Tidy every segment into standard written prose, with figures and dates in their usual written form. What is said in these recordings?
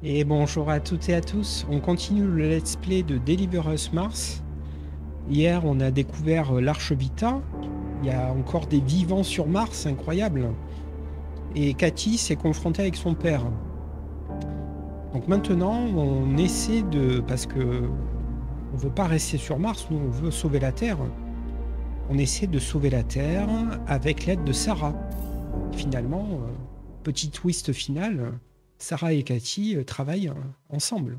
Et bonjour à toutes et à tous, on continue le let's play de Deliver Us Mars. Hier on a découvert l'Arche Vita, il y a encore des vivants sur Mars, incroyable. Et Cathy s'est confrontée avec son père. Donc maintenant on essaie de... parce que on veut pas rester sur Mars, nous on veut sauver la Terre. On essaie de sauver la Terre avec l'aide de Sarah. Finalement, petit twist final, Sarah et Cathy travaillent ensemble.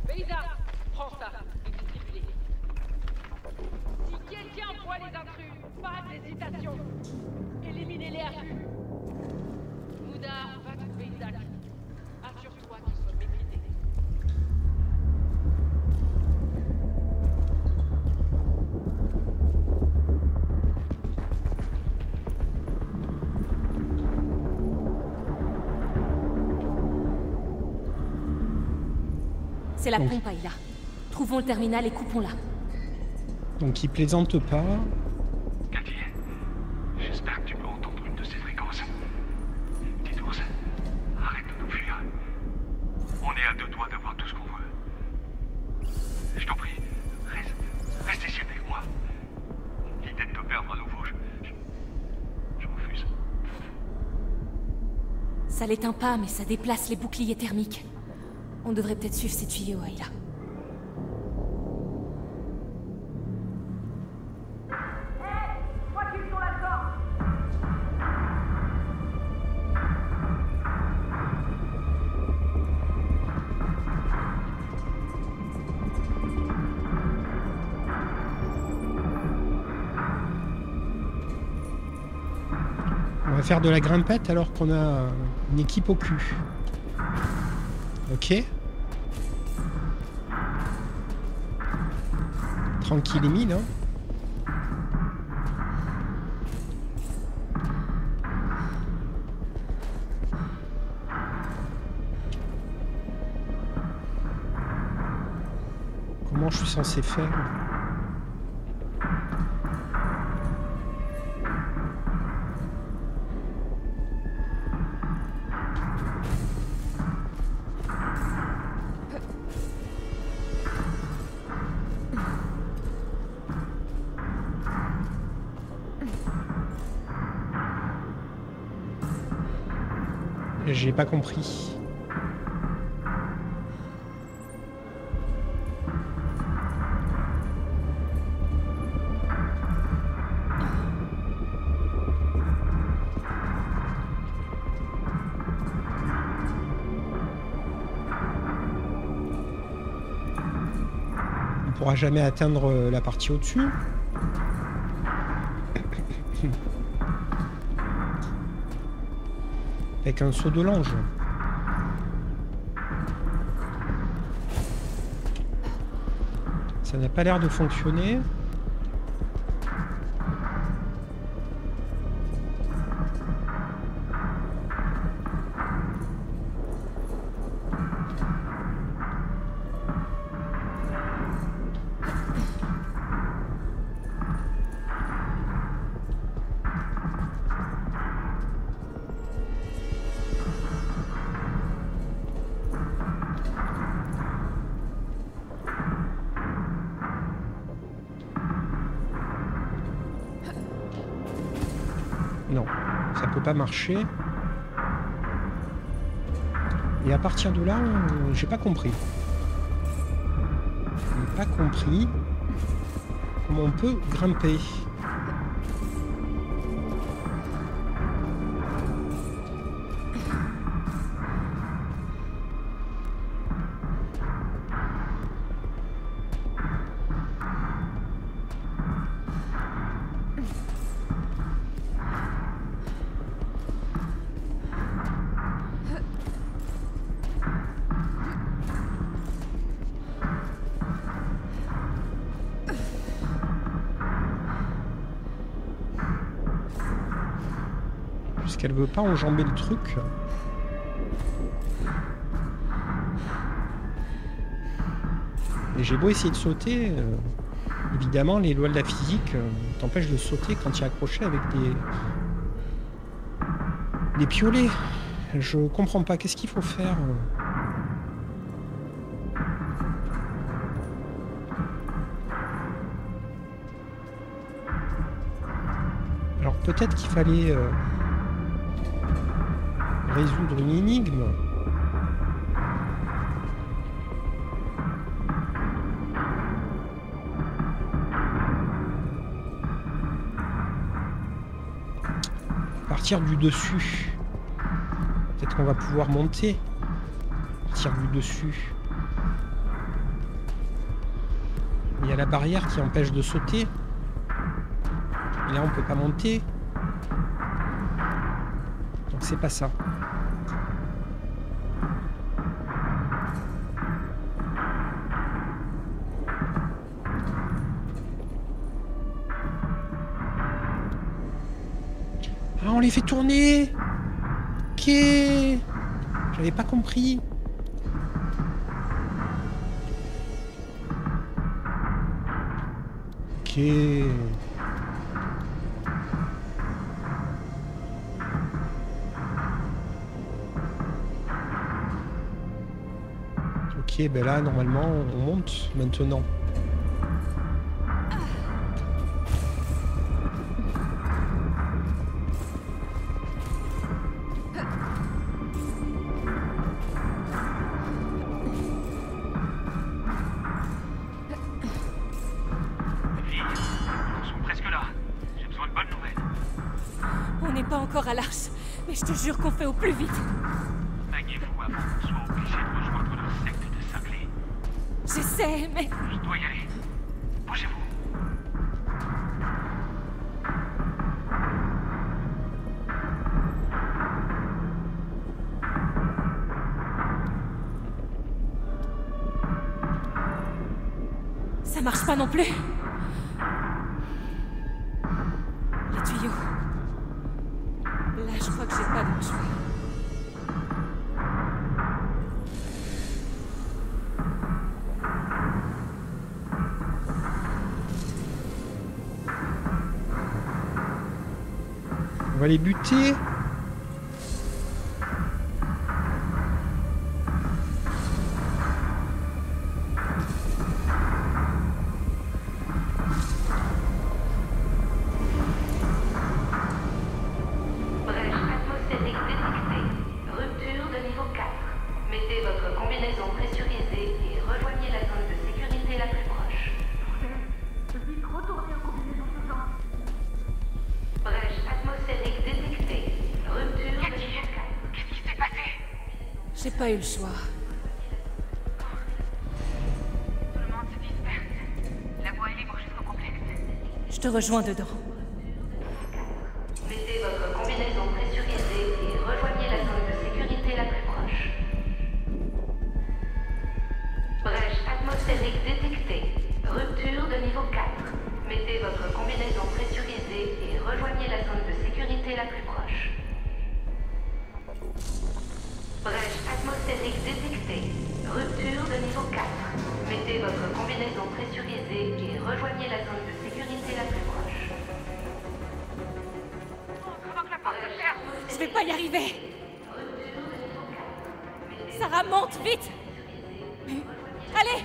Beida, prends ça et distribue-les. Si quelqu'un voit les intrus, pas d'hésitation. Éliminez-les à vue. Mouda va trouver Isaac. Assure-toi qu'il soit maîtrisé. C'est la Donc- pompe, Ayla. Trouvons le terminal et coupons-la. Donc il plaisante pas. Cathy, j'espère que tu peux entendre une de ces fréquences. Petite ours, arrête de nous fuir. On est à deux doigts d'avoir tout ce qu'on veut. Je t'en prie, reste ici avec moi. L'idée de te perdre à nouveau, je refuse. Ça l'éteint pas, mais ça déplace les boucliers thermiques. On devrait peut-être suivre ces tuyaux, Ayla. On va faire de la grimpette alors qu'on a une équipe au cul. Ok. Tranquille Emile, hein. Comment je suis censé faire? J'ai pas compris. On pourra jamais atteindre la partie au-dessus. Avec un saut de l'ange. Ça n'a pas l'air de fonctionner. Non, ça peut pas marcher. Et à partir de là, j'ai pas compris. J'ai pas compris comment on peut grimper. qu'elle veut pas enjamber le truc. Et j'ai beau essayer de sauter, évidemment les lois de la physique t'empêchent de sauter quand tu es accroché avec des piolets. Je comprends pas, qu'est-ce qu'il faut faire Alors peut-être qu'il fallait résoudre une énigme. Partir du dessus. Peut-être qu'on va pouvoir monter. Partir du dessus. Il y a la barrière qui empêche de sauter. Et là on peut pas monter. Donc c'est pas ça. Ah, on les fait tourner. Ok. J'avais pas compris. Ok. Ok, ben là, normalement, on monte maintenant. Encore à l'arche, mais je te jure qu'on fait au plus vite. Maniez-vous avant qu'on soit obligé de rejoindre leur secte de cinglés. J'essaie, mais... Je dois y aller. Bougez-vous. Ça marche pas non plus. Les tuyaux. Là, je crois que j'ai pas d'autre choix. On va les buter. J'ai pas eu le choix. Tout le monde se disperse. La voie est libre jusqu'au complexe. Je te rejoins dedans. Mettez votre combinaison pressurisée et rejoignez la zone de sécurité la plus proche. Brèche atmosphérique détectée. Rupture de niveau 4. Mettez votre combinaison pressurisée et rejoignez la zone de sécurité la plus proche. Brèche atmosphérique détectée. Rupture de niveau 4. Mettez votre combinaison pressurisée et rejoignez la zone de sécurité la plus proche. Avant que la porte se ferme. Je vais pas y arriver. Sarah, monte, vite. Allez.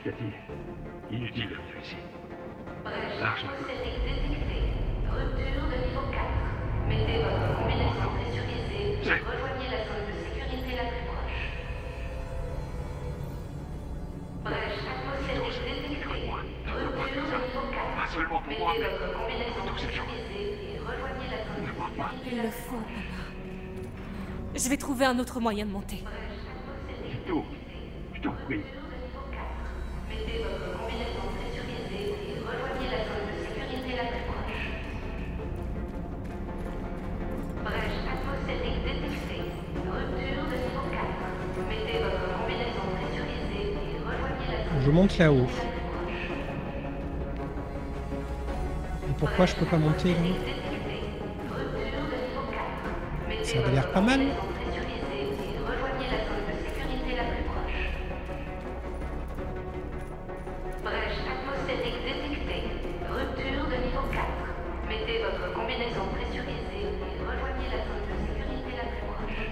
Cathy, inutile de venir ici. Brèche Large. atmosphérique détectée. Rupture de niveau 4. Mettez votre combinaison pressurisée et C'est- rejoignez la zone de sécurité la plus proche. Brèche atmosphérique détectée. Rupture de niveau 4. Pas seulement pour moi, Mettez mais votre combinaison pour tous ces gens. pressurisée et rejoignez la zone de Ne crois pas. sécurité Il la le plus faut, proche. papa. Je vais trouver un autre moyen de monter. Vito, je t'en prie. Mettez votre combinaison pressurisée et rejoignez la zone de sécurité la plus proche. Brèche atmosphérique détectée. Rupture de niveau 4. Mettez votre combinaison pressurisée et rejoignez la zone Je monte là-haut. la plus proche. Et pourquoi je peux pas monter là? Détectée. Rupture de Mettez Ça a votre l'air pas mal. combinaison pressurisée et rejoignez la zone de sécurité la plus proche. Brèche atmosphérique détectée. Rupture de niveau 4. Mettez votre combinaison pressurisée et rejoignez la zone de sécurité la plus proche.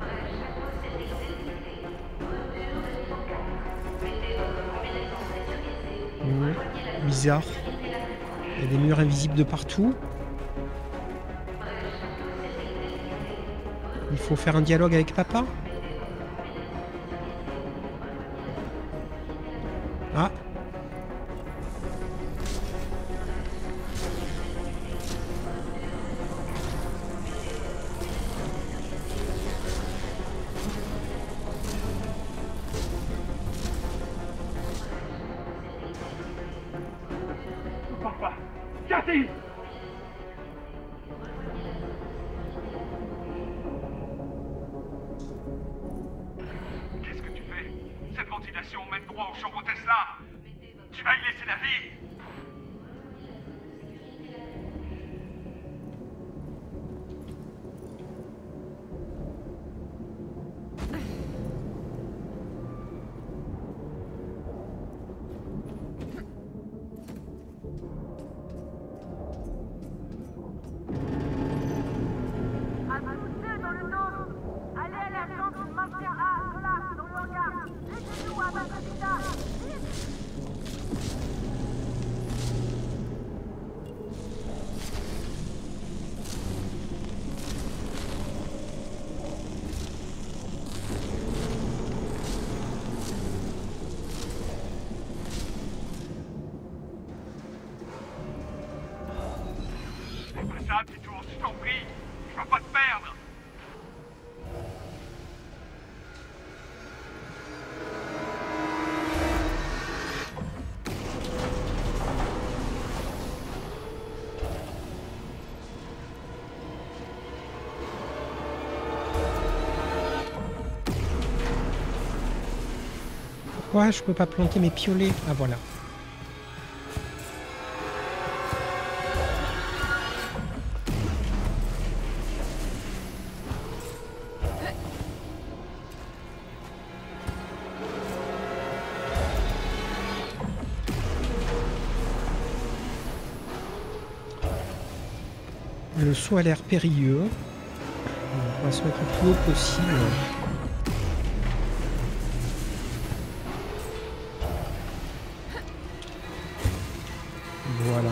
Brèche atmosphérique détectée. Rupture de niveau 4. Mettez votre combinaison pressurisée et rejoignez la zone Bizarre. de sécurité la plus proche. Il y a des murs invisibles de partout. Brèche atmosphérique détectée. Il faut faire un dialogue avec papa. Ah. Papa! Cathy! Qu'est-ce que tu fais? Cette ventilation mène droit aux chambres Tesla! Tu vas y laisser la vie! À tous ceux dans le dôme, allez à la chambre du maintien A, là, dans le hangar. Aidez-nous à battre Vita. Vite. Fais pas ça, petit ours, je t'en prie! Je vais pas te perdre! Pourquoi je peux pas planter mes piolets? Ah voilà. Le saut a l'air périlleux. On va se mettre le plus haut possible. Voilà.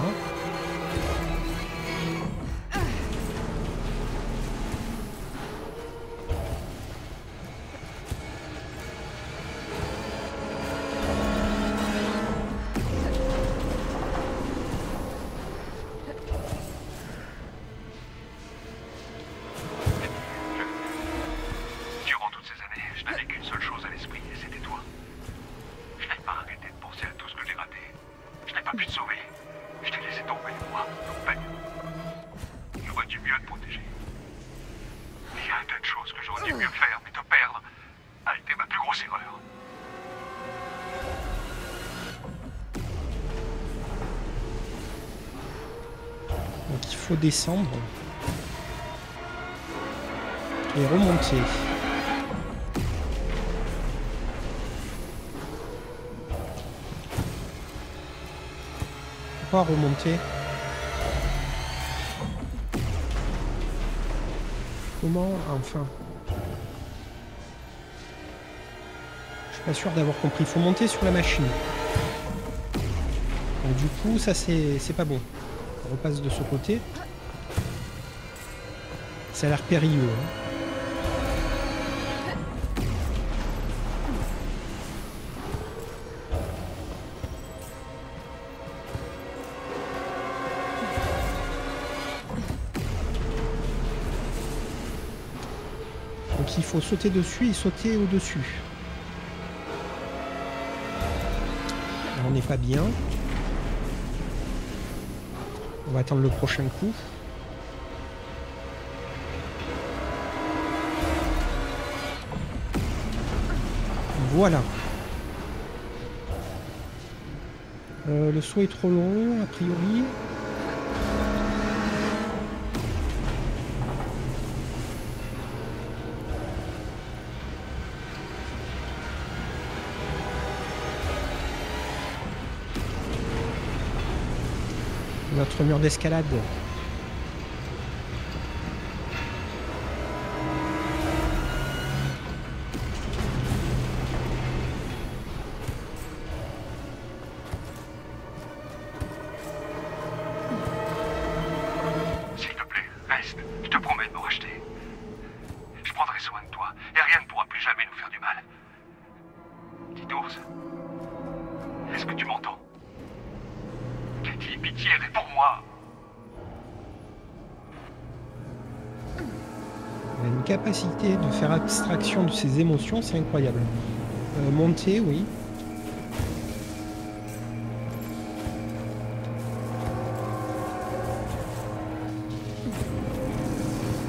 Durant toutes ces années, je n'avais qu'une seule chose à l'esprit, et c'était toi. Je n'ai pas arrêté de penser à tout ce que j'ai raté. Je n'ai pas pu te sauver. Je t'ai laissé tomber, moi, ton père. J'aurais dû mieux te protéger. Il y a un tas de choses que j'aurais dû mieux faire, mais te perdre a été ma plus grosse erreur. Donc il faut descendre et remonter. Pourquoi remonter? Comment? Enfin. Je suis pas sûr d'avoir compris. Il faut monter sur la machine. Donc du coup, ça c'est pas bon. On repasse de ce côté. Ça a l'air périlleux. Hein. Donc il faut sauter dessus et sauter au-dessus. On n'est pas bien. On va attendre le prochain coup. Voilà. Le saut est trop long, a priori. Notre mur d'escalade. S'il te plaît, reste. Je te promets de me racheter. Je prendrai soin de toi, et rien ne pourra plus jamais nous faire du mal. Petit ours, est-ce que tu m'entends? Katie, pitié, réponds-moi. Elle a une capacité de faire abstraction de ses émotions, c'est incroyable. Monter, oui.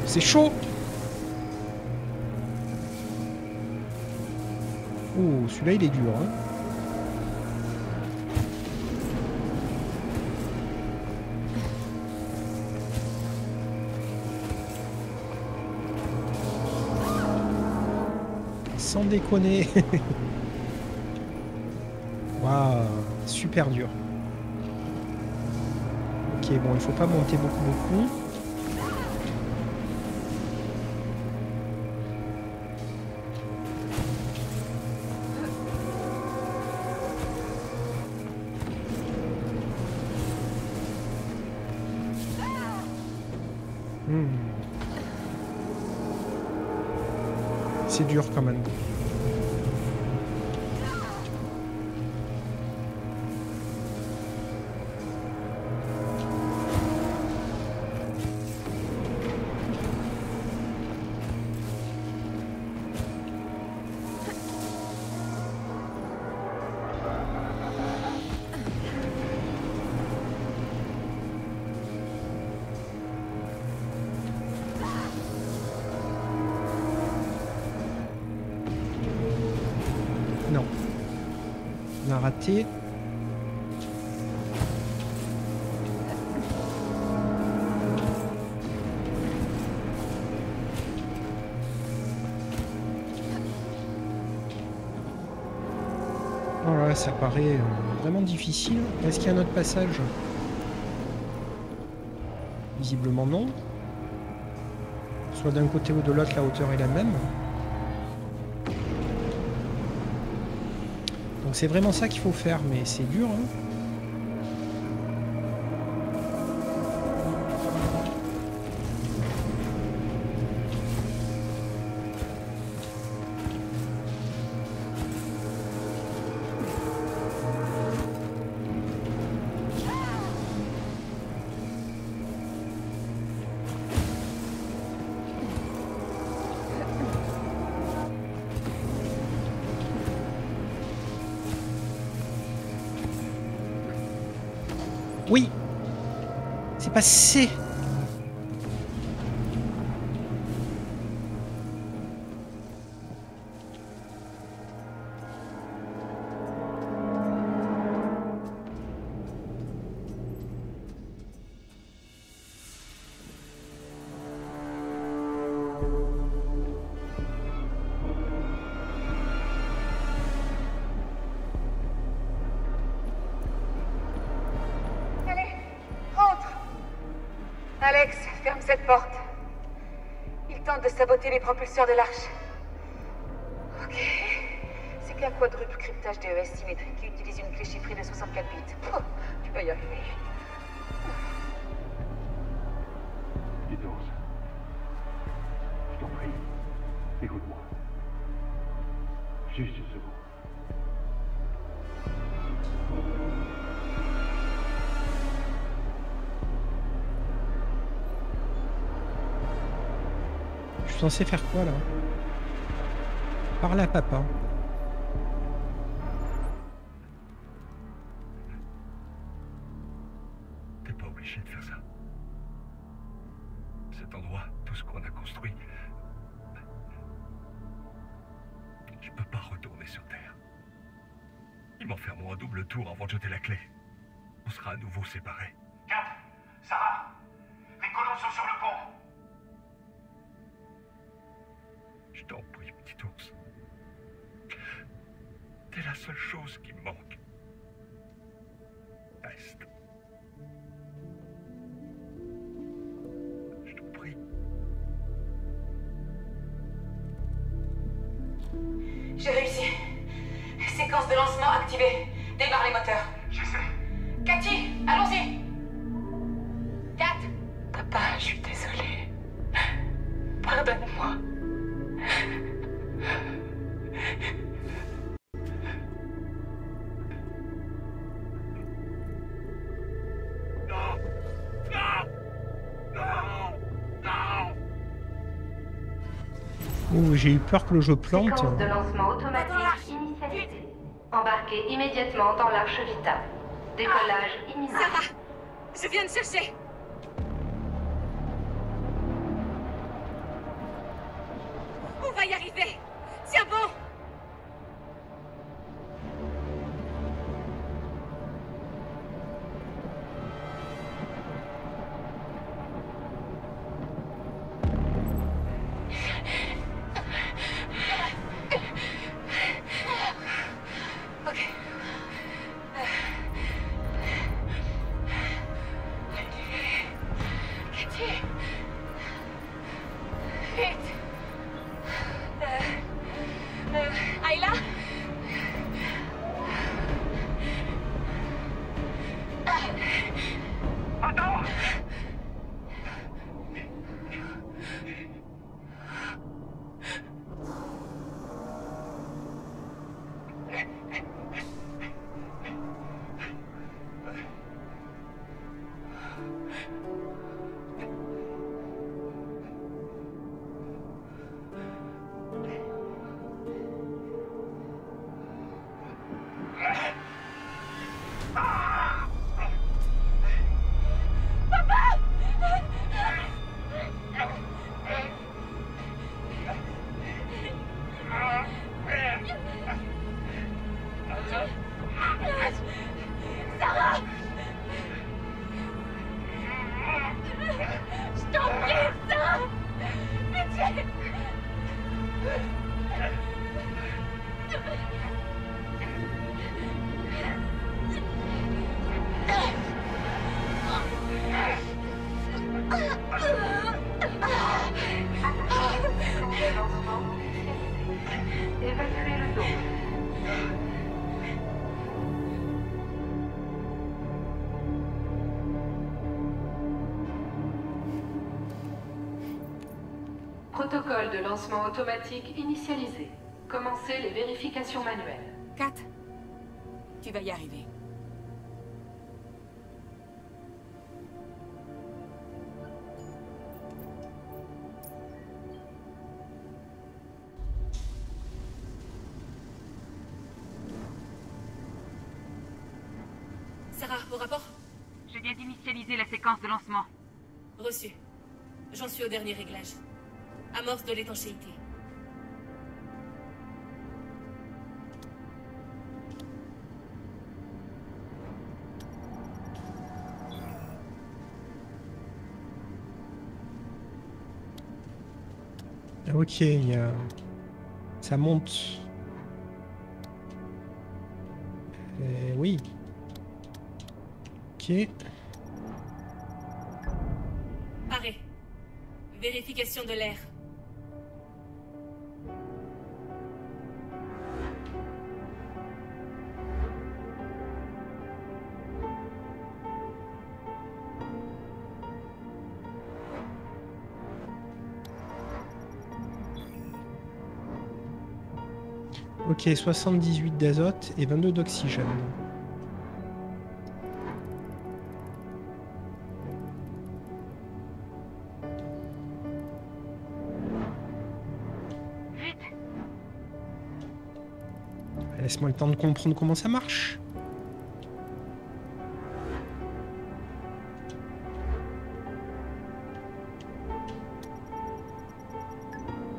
C'est chaud. Oh, celui-là, il est dur, hein. Sans déconner. Waouh, super dur. Ok, bon, il faut pas monter beaucoup. C'est dur quand même. Non. On a raté. Oh là, ça paraît vraiment difficile. Est-ce qu'il y a un autre passage? Visiblement non. Soit d'un côté ou de l'autre, la hauteur est la même. Donc c'est vraiment ça qu'il faut faire, mais c'est dur, hein. Oui, c'est passé. Alex, ferme cette porte. Il tente de saboter les propulseurs de l'arche. Ok. C'est qu'un quadruple cryptage DES symétrique qui utilise une clé chiffrée de 64 bits. Oh, tu vas y arriver. Petit ours, je t'en prie, écoute-moi. Juste une seconde. Je suis censé faire quoi là? Parle à papa. T'es pas obligé de faire ça. Cet endroit, tout ce qu'on a construit, je peux pas retourner sur Terre. Ils m'enfermeront à double tour avant de jeter la clé. On sera à nouveau séparés. Kat, Sarah, les colons sont sur le pont. Je t'en prie, petit ours. T'es la seule chose qui me manque. Reste. Séquence de lancement activée. Démarre les moteurs. J'essaie. Cathy, allons-y. Kat. Papa, je suis désolée. Pardonne-moi. Non! Non! Non! Non! Ouh, j'ai eu peur que le jeu plante. Séquence de lancement automatique initialisée. Embarquez immédiatement dans l'Arche Vita. Décollage imminent. Sarah, je viens de chercher. On va y arriver. Tiens bon. Ok. Cathy. Vite. Ayla. Attends! Sarah. Je t'en prie, Sarah. Pitié. Séquence de lancement initialisée. Évacuez le dôme. Protocole de lancement automatique initialisé. Commencez les vérifications manuelles. Kat, tu vas y arriver. Sarah, au rapport? Je viens d'initialiser la séquence de lancement. Reçu. J'en suis au dernier réglage. Amorce de l'étanchéité. Ok, ça monte. Oui. Ok. Paré. Vérification de l'air. Ok, 78 d'azote et 22 d'oxygène. Laisse-moi le temps de comprendre comment ça marche.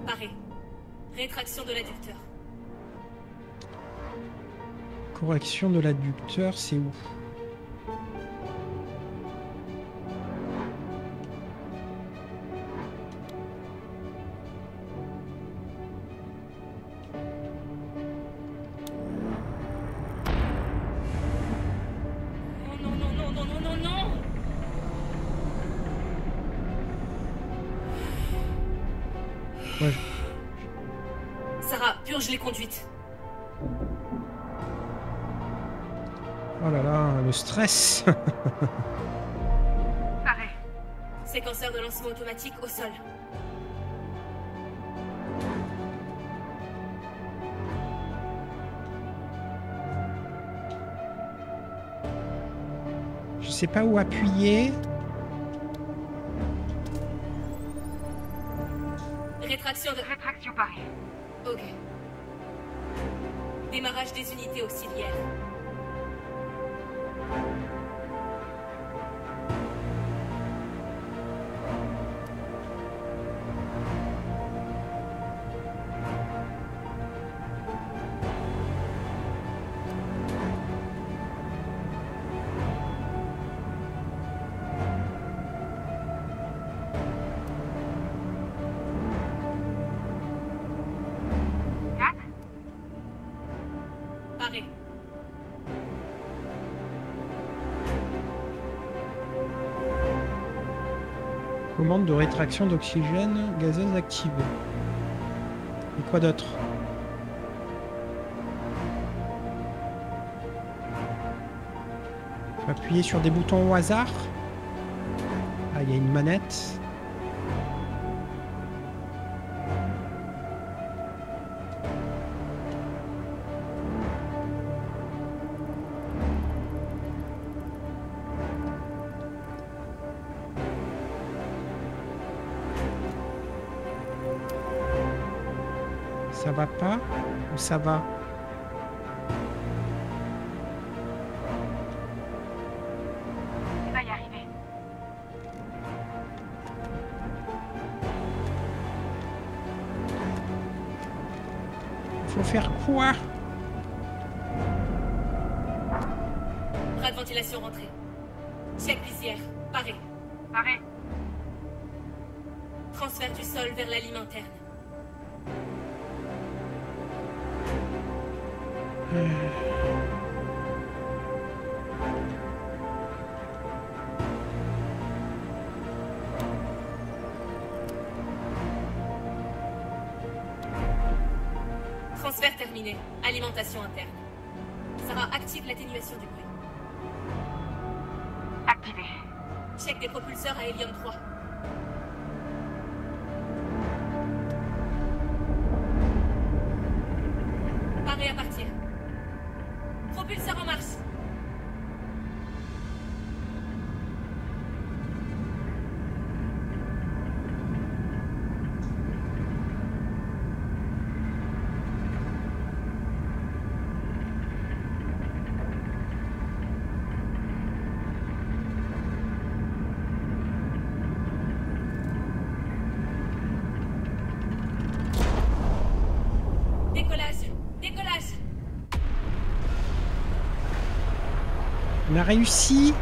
Paré. Rétraction de l'adducteur. Correction de l'adducteur, c'est où? Non, non, non, non, non, non, non! Ouais, Sarah, purge les conduites. Oh là là, le stress. Arrêt. Séquenceur de lancement automatique au sol. Je sais pas où appuyer. Rétraction de... Rétraction parée. Ok. Démarrage des unités auxiliaires. Paré. Commande de rétraction d'oxygène gazeuse activée. Et quoi d'autre? Faut appuyer sur des boutons au hasard. Ah, il y a une manette. Ça va pas ou ça va? Il va y arriver. Faut faire quoi? Bras de ventilation rentré. Check visière. Paré. Arrêt. Transfert du sol vers la lime interne. Transfert terminé. Alimentation interne. Sarah, active l'atténuation du bruit. Activé. Check des propulseurs à hélium 3. Paré à partir. Propulseur en marche. Décollage. Décollage. On a réussi.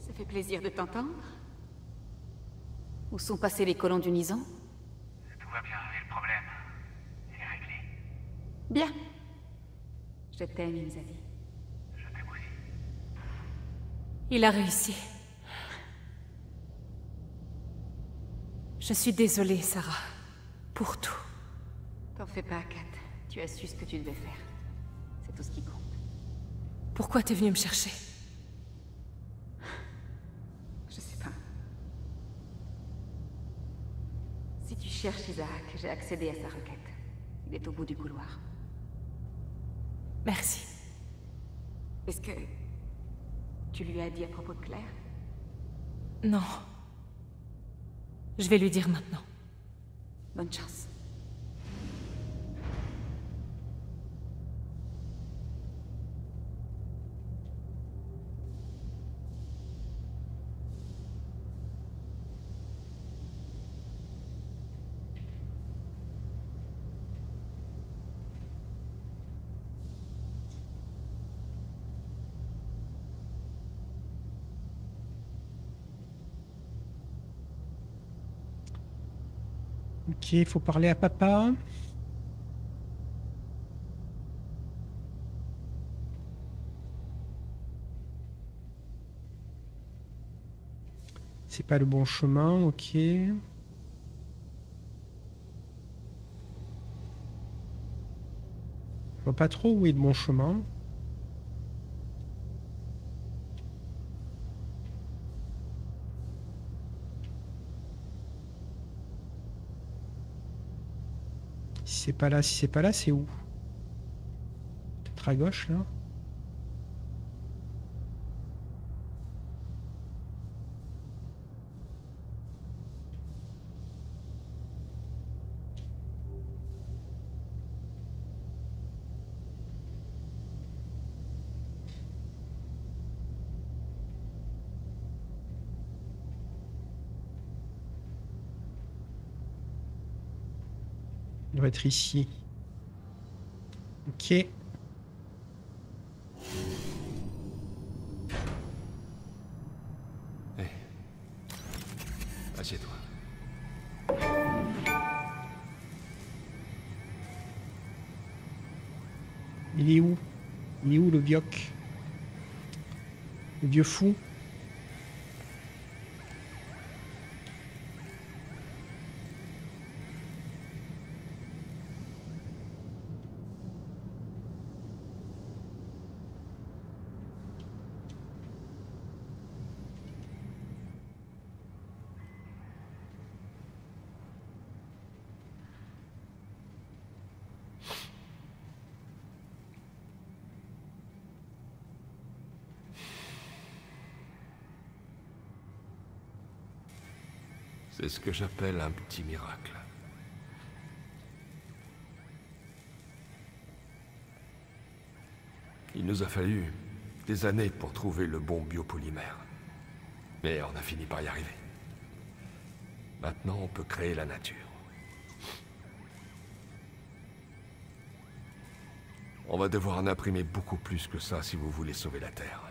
Ça fait plaisir de t'entendre. Où sont passés les colons du Nizan? Tout va bien, et le problème est réglé. Bien. Je t'aime, Inzali. Je t'aime aussi. Il a réussi. Je suis désolée, Sarah. Pour tout. T'en fais pas, Kat. Tu as su ce que tu devais faire. C'est tout ce qui compte. Pourquoi t'es venue me chercher? Je sais pas. Si tu cherches Isaac, j'ai accédé à sa requête. Il est au bout du couloir. Merci. Est-ce que... tu lui as dit à propos de Claire? Non. Je vais lui dire maintenant. Bonne chance. Ok, il faut parler à papa. C'est pas le bon chemin, ok. Je vois pas trop où est le bon chemin. Si c'est pas là, si c'est pas là, c'est où? Peut-être à gauche, là? Il doit être ici. Ok. Assieds-toi. Il est où? Il est où le vioc? Le vieux fou? C'est ce que j'appelle un petit miracle. Il nous a fallu des années pour trouver le bon biopolymère. Mais on a fini par y arriver. Maintenant, on peut créer la nature. On va devoir en imprimer beaucoup plus que ça si vous voulez sauver la Terre.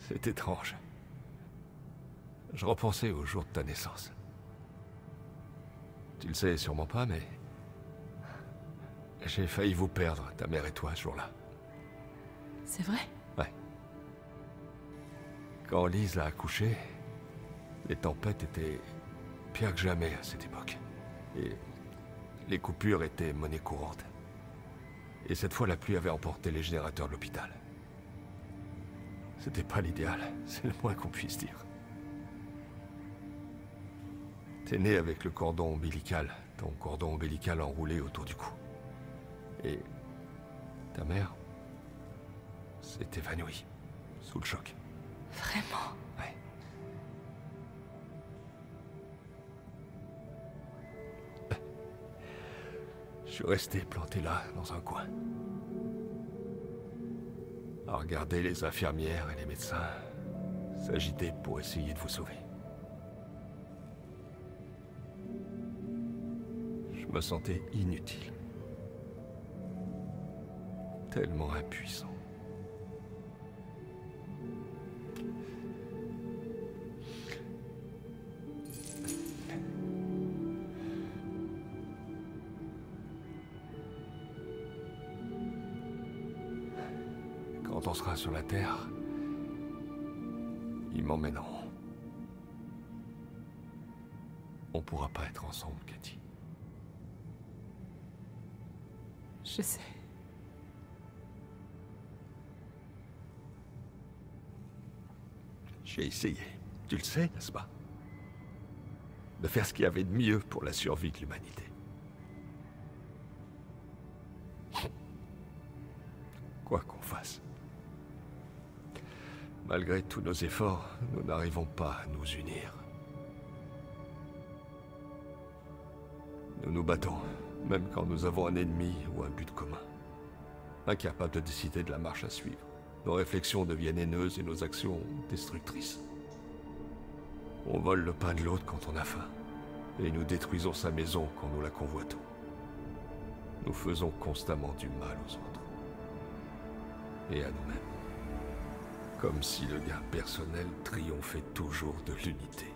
C'est étrange. Je repensais au jour de ta naissance. Tu le sais sûrement pas, mais... j'ai failli vous perdre, ta mère et toi, ce jour-là. C'est vrai? Ouais. Quand Lise a accouché, les tempêtes étaient pires que jamais à cette époque. Et les coupures étaient monnaie courante. Et cette fois, la pluie avait emporté les générateurs de l'hôpital. C'était pas l'idéal, c'est le moins qu'on puisse dire. T'es né avec le cordon ombilical, ton cordon ombilical enroulé autour du cou. Et ta mère s'est évanouie, sous le choc. Vraiment? Ouais. Je suis resté planté là, dans un coin. À regarder les infirmières et les médecins s'agiter pour essayer de vous sauver. Je me sentais inutile. Tellement impuissant. Quand on sera sur la Terre, ils m'emmèneront. On pourra pas être ensemble, Cathy. Je sais. J'ai essayé, tu le sais, n'est-ce pas? De faire ce qu'il y avait de mieux pour la survie de l'humanité. Quoi qu'on fasse. Malgré tous nos efforts, nous n'arrivons pas à nous unir. Nous nous battons, même quand nous avons un ennemi ou un but commun. Incapables de décider de la marche à suivre. Nos réflexions deviennent haineuses et nos actions destructrices. On vole le pain de l'autre quand on a faim. Et nous détruisons sa maison quand nous la convoitons. Nous faisons constamment du mal aux autres. Et à nous-mêmes. Comme si le gain personnel triomphait toujours de l'unité.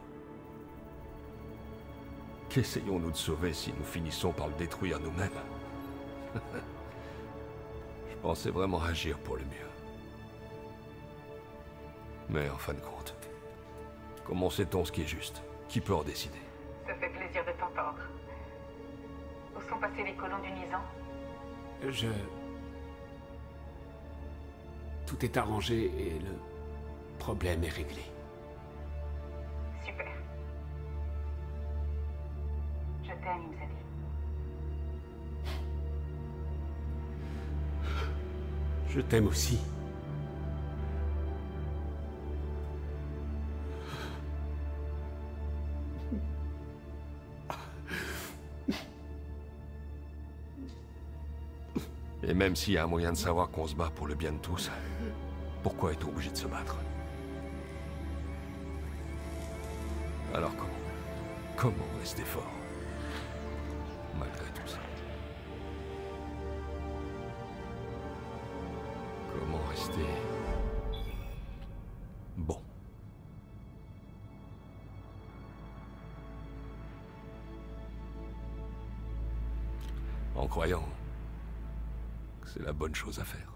Qu'essayons-nous de sauver si nous finissons par le détruire nous-mêmes? Je pensais vraiment agir pour le mieux. Mais en fin de compte, comment sait-on ce qui est juste? Qui peut en décider? Ça fait plaisir de t'entendre. Où sont passés les colons du Nizan? Tout est arrangé et le problème est réglé. Super. Je t'aime, Imzadi. Je t'aime aussi. Et même s'il y a un moyen de savoir qu'on se bat pour le bien de tous, pourquoi est-on obligé de se battre? Alors comment rester fort, malgré tout ça? Comment rester bon? En croyant que c'est la bonne chose à faire.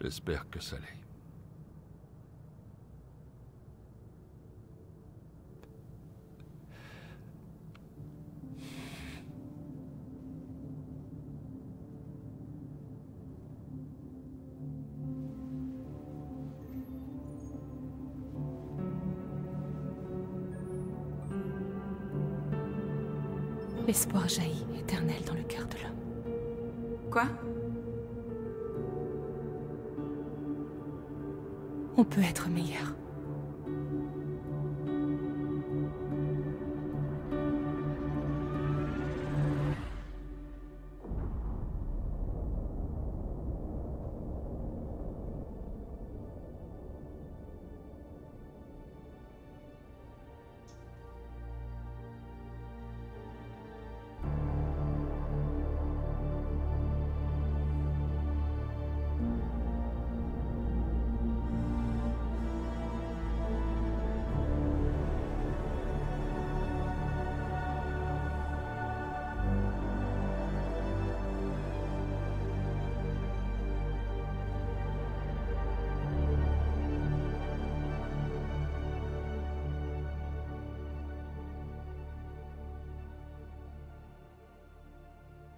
J'espère que ça l'est. L'espoir jaillit, éternel dans le cœur de l'homme. Quoi? On peut être meilleur.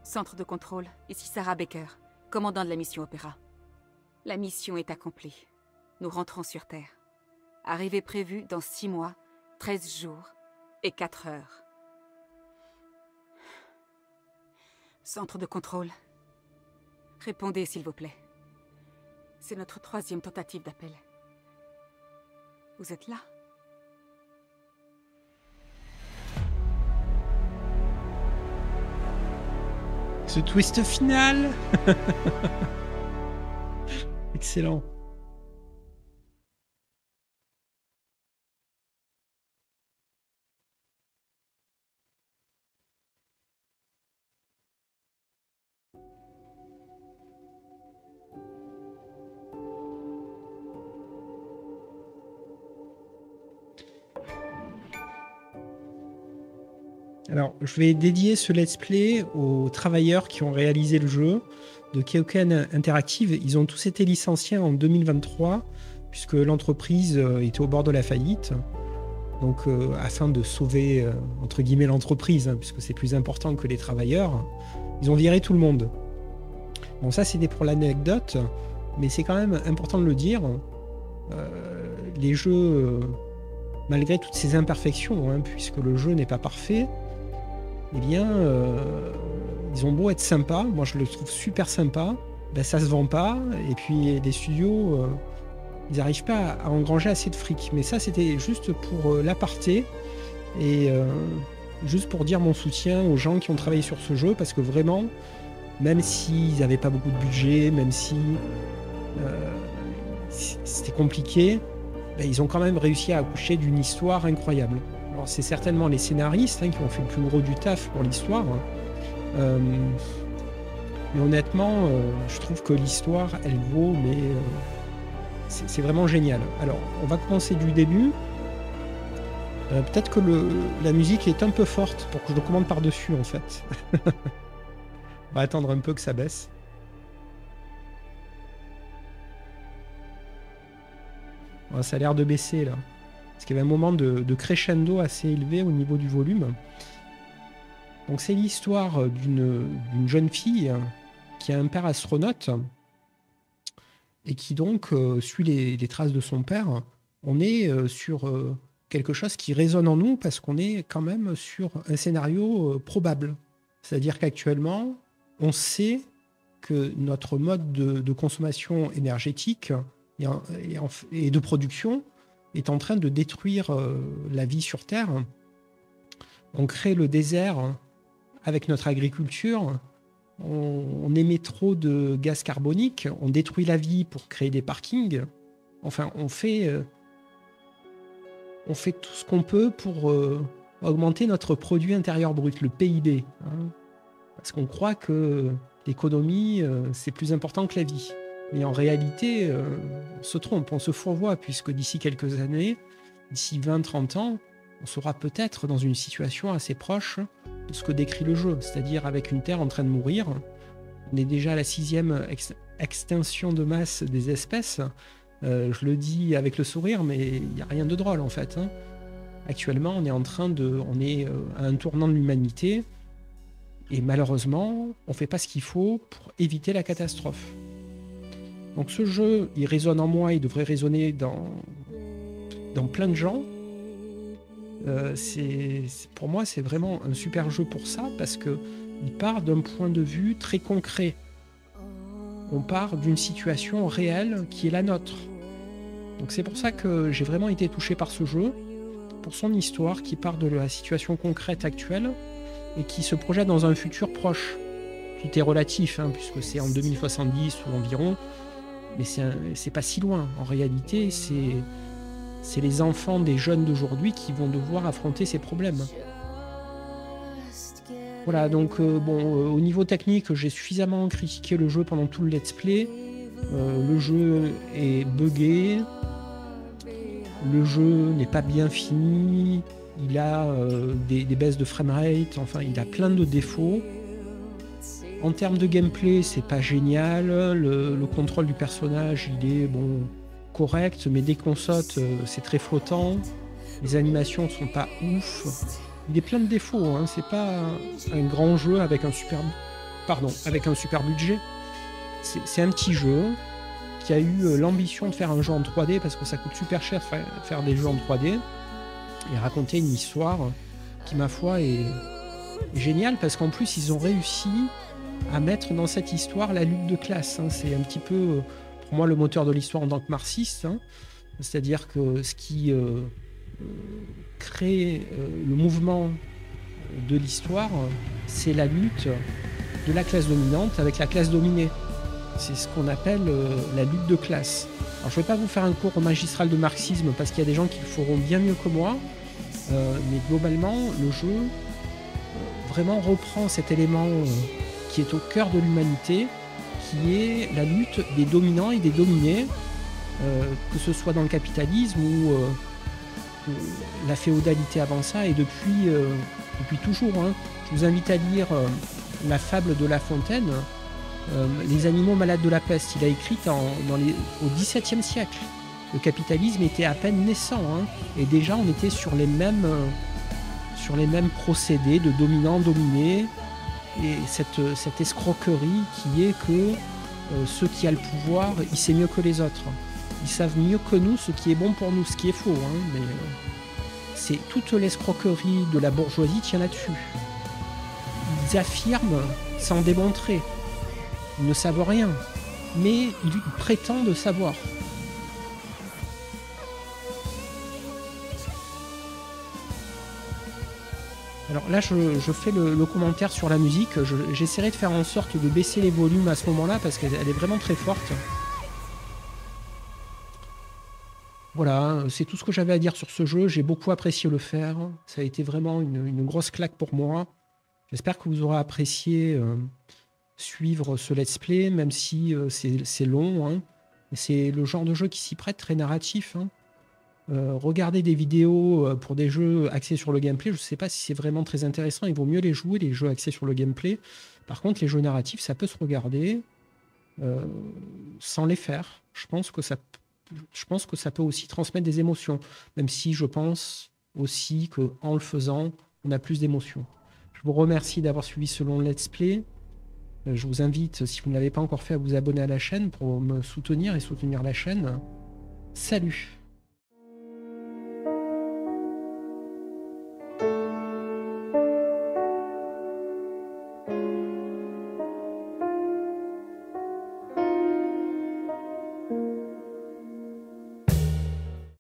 Centre de contrôle, ici Sarah Baker, commandant de la mission Opéra. La mission est accomplie. Nous rentrons sur Terre. Arrivée prévue dans 6 mois, 13 jours et 4 heures. Centre de contrôle. Répondez, s'il vous plaît. C'est notre 3e tentative d'appel. Vous êtes là? Ce twist final. Excellent. Alors, je vais dédier ce let's play aux travailleurs qui ont réalisé le jeu de Keoken Interactive. Ils ont tous été licenciés en 2023 puisque l'entreprise était au bord de la faillite. Donc, afin de sauver, entre guillemets, l'entreprise, hein, puisque c'est plus important que les travailleurs, ils ont viré tout le monde. Bon, ça, c'était pour l'anecdote, mais c'est quand même important de le dire. Les jeux, malgré toutes ces imperfections, hein, puisque le jeu n'est pas parfait, eh bien, ils ont beau être sympas, moi je le trouve super sympa, ben, ça se vend pas, et puis les studios, ils n'arrivent pas à engranger assez de fric. Mais ça, c'était juste pour l'aparté, et juste pour dire mon soutien aux gens qui ont travaillé sur ce jeu, parce que vraiment, même s'ils n'avaient pas beaucoup de budget, même si c'était compliqué, ben, ils ont quand même réussi à accoucher d'une histoire incroyable. Alors c'est certainement les scénaristes, hein, qui ont fait le plus gros du taf pour l'histoire. Mais honnêtement, je trouve que l'histoire, elle vaut, mais c'est vraiment génial. Alors, on va commencer du début. Peut-être que la musique est un peu forte pour que je le commande par-dessus, en fait. On va attendre un peu que ça baisse. Oh, ça a l'air de baisser, là. Parce qu'il y avait un moment de crescendo assez élevé au niveau du volume. Donc, c'est l'histoire d'une jeune fille qui a un père astronaute et qui donc suit les traces de son père. On est sur quelque chose qui résonne en nous parce qu'on est quand même sur un scénario probable. C'est-à-dire qu'actuellement, on sait que notre mode de consommation énergétique et de production est en train de détruire la vie sur Terre. On crée le désert avec notre agriculture. On émet trop de gaz carbonique, on détruit la vie pour créer des parkings. Enfin, on fait tout ce qu'on peut pour augmenter notre produit intérieur brut, le PIB. Hein, parce qu'on croit que l'économie, c'est plus important que la vie. Mais en réalité, on se trompe, on se fourvoie, puisque d'ici quelques années, d'ici 20-30 ans, on sera peut-être dans une situation assez proche de ce que décrit le jeu, c'est-à-dire avec une Terre en train de mourir. On est déjà à la 6e extinction de masse des espèces. Je le dis avec le sourire, mais il n'y a rien de drôle en fait. Hein. Actuellement, on est à un tournant de l'humanité et malheureusement, on ne fait pas ce qu'il faut pour éviter la catastrophe. Donc ce jeu, il résonne en moi, il devrait résonner dans plein de gens. Pour moi, c'est vraiment un super jeu pour ça, parce qu'il part d'un point de vue très concret. On part d'une situation réelle qui est la nôtre. Donc c'est pour ça que j'ai vraiment été touché par ce jeu, pour son histoire qui part de la situation concrète actuelle et qui se projette dans un futur proche. Tout est relatif, hein, puisque c'est en 2070 ou environ, mais c'est pas si loin. En réalité, c'est les enfants des jeunes d'aujourd'hui qui vont devoir affronter ces problèmes. Voilà, donc au niveau technique, j'ai suffisamment critiqué le jeu pendant tout le let's play. Le jeu est buggé, le jeu n'est pas bien fini, il a des baisses de framerate, enfin il a plein de défauts. En termes de gameplay, c'est pas génial, le contrôle du personnage, il est correct, mais dès qu'on saute, c'est très flottant. Les animations sont pas ouf. Il est plein de défauts, hein. C'est pas un grand jeu avec un super budget. C'est un petit jeu qui a eu l'ambition de faire un jeu en 3D parce que ça coûte super cher faire des jeux en 3D et raconter une histoire qui, ma foi, est géniale parce qu'en plus, ils ont réussi à mettre dans cette histoire la lutte de classe. Hein. C'est un petit peu... pour moi, le moteur de l'histoire en tant que marxiste, hein, c'est-à-dire que ce qui crée le mouvement de l'histoire, c'est la lutte de la classe dominante avec la classe dominée. C'est ce qu'on appelle la lutte de classe. Alors, je ne vais pas vous faire un cours magistral de marxisme parce qu'il y a des gens qui le feront bien mieux que moi, mais globalement, le jeu vraiment reprend cet élément qui est au cœur de l'humanité, qui est la lutte des dominants et des dominés, que ce soit dans le capitalisme ou la féodalité avant ça, et depuis toujours. Hein. Je vous invite à lire la fable de La Fontaine, Les animaux malades de la peste. Il a écrit au XVIIe siècle. Le capitalisme était à peine naissant, hein, et déjà on était sur les mêmes procédés de dominants-dominés, et cette escroquerie qui est que ceux qui ont le pouvoir, ils savent mieux que les autres. Ils savent mieux que nous ce qui est bon pour nous, ce qui est faux. Hein, mais c'est toute l'escroquerie de la bourgeoisie tient là-dessus. Ils affirment sans démontrer. Ils ne savent rien, mais ils prétendent savoir. Alors là, je fais le commentaire sur la musique. J'essaierai de faire en sorte de baisser les volumes à ce moment-là parce qu'elle est vraiment très forte. Voilà, c'est tout ce que j'avais à dire sur ce jeu. J'ai beaucoup apprécié le faire. Ça a été vraiment une grosse claque pour moi. J'espère que vous aurez apprécié suivre ce let's play, même si c'est long. Hein. C'est le genre de jeu qui s'y prête, très narratif. Hein. Regarder des vidéos pour des jeux axés sur le gameplay, je ne sais pas si c'est vraiment très intéressant. Il vaut mieux les jouer, les jeux axés sur le gameplay. Par contre, les jeux narratifs, ça peut se regarder sans les faire. Je pense que ça peut aussi transmettre des émotions, même si je pense aussi qu'en le faisant, on a plus d'émotions. Je vous remercie d'avoir suivi ce long let's play. Je vous invite, si vous ne l'avez pas encore fait, à vous abonner à la chaîne pour me soutenir et soutenir la chaîne. Salut!